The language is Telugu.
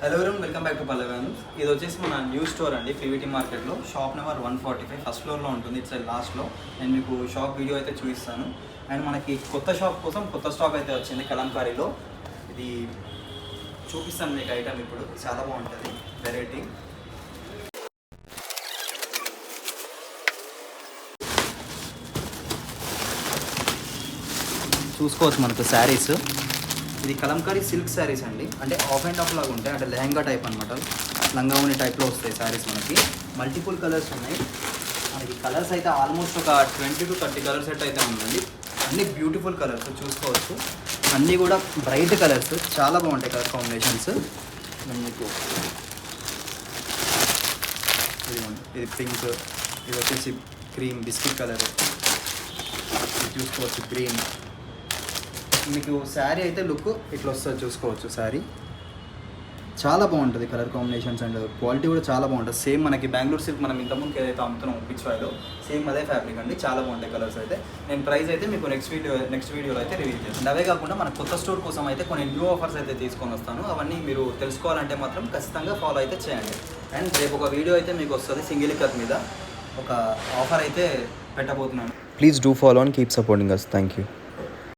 Hello everyone, welcome back to పల్లెవాను. ఇది వచ్చేసి మన న్యూ స్టోర్ అండి, పీవీటీ మార్కెట్లో షాప్ నెంబర్ 145 ఫస్ట్ ఫ్లోర్లో ఉంటుంది. ఇట్స్ లాస్ట్లో నేను మీకు షాప్ వీడియో అయితే చూపిస్తాను. అండ్ మనకి కొత్త షాప్ కోసం కొత్త స్టాక్ అయితే వచ్చింది కలంకారీలో. ఇది చూపిస్తాను మీకు ఐటమ్. ఇప్పుడు చాలా బాగుంటుంది వెరైటీ. చూసుకోవచ్చు మనకు శారీస్. ఇది కలంకారీ సిల్క్ శారీస్ అండి, అంటే ఆఫ్ అండ్ ఆఫ్ లాగా ఉంటాయి, అంటే లెహంగా టైప్ అనమాట. లంగా ఉని టైప్లో వస్తాయి శారీస్. మనకి మల్టిపుల్ కలర్స్ ఉన్నాయి. మనకి కలర్స్ అయితే ఆల్మోస్ట్ ఒక 20 to 30 కలర్ సెట్ అయితే ఉందండి. అన్ని బ్యూటిఫుల్ కలర్స్ చూసుకోవచ్చు. అన్నీ కూడా బ్రైట్ కలర్స్, చాలా బాగుంటాయి కలర్ కాంబినేషన్స్. మీకు ఇది పింక్, ఇది వచ్చేసి క్రీమ్ బిస్కెట్ కలర్, ఇది చూసుకోవచ్చు గ్రీన్. మీకు శారీ అయితే లుక్ ఇట్లా వస్తుంది, చూసుకోవచ్చు. శారీ చాలా బాగుంటుంది, కలర్ కాంబినేషన్స్ అండ్ క్వాలిటీ కూడా చాలా బాగుంటుంది. సేమ్ మనకి బెంగళూరు సిల్క్ మనం ఇంతకుముందు ఏదైతే అమ్ముతున్నాం పిచ్వాయిలో, సేమ్ అదే ఫ్యాబ్రిక్ అండి. చాలా బాగుంటాయి కలర్స్ అయితే. నేను ప్రైస్ అయితే మీకు నెక్స్ట్ వీడియోలో అయితే రివీల్ చేస్తాను. అవే కాకుండా మన కొత్త స్టోర్ కోసం అయితే కొన్ని న్యూ ఆఫర్స్ అయితే తీసుకొని వస్తాను. అవన్నీ మీరు తెలుసుకోవాలంటే మాత్రం ఖచ్చితంగా ఫాలో అయితే చేయండి. అండ్ రేపు ఒక వీడియో అయితే మీకు వస్తుంది, సింగిల్ కట్ మీద ఒక ఆఫర్ అయితే పెట్టబోతున్నాను. Please do follow and keep supporting us. Thank you.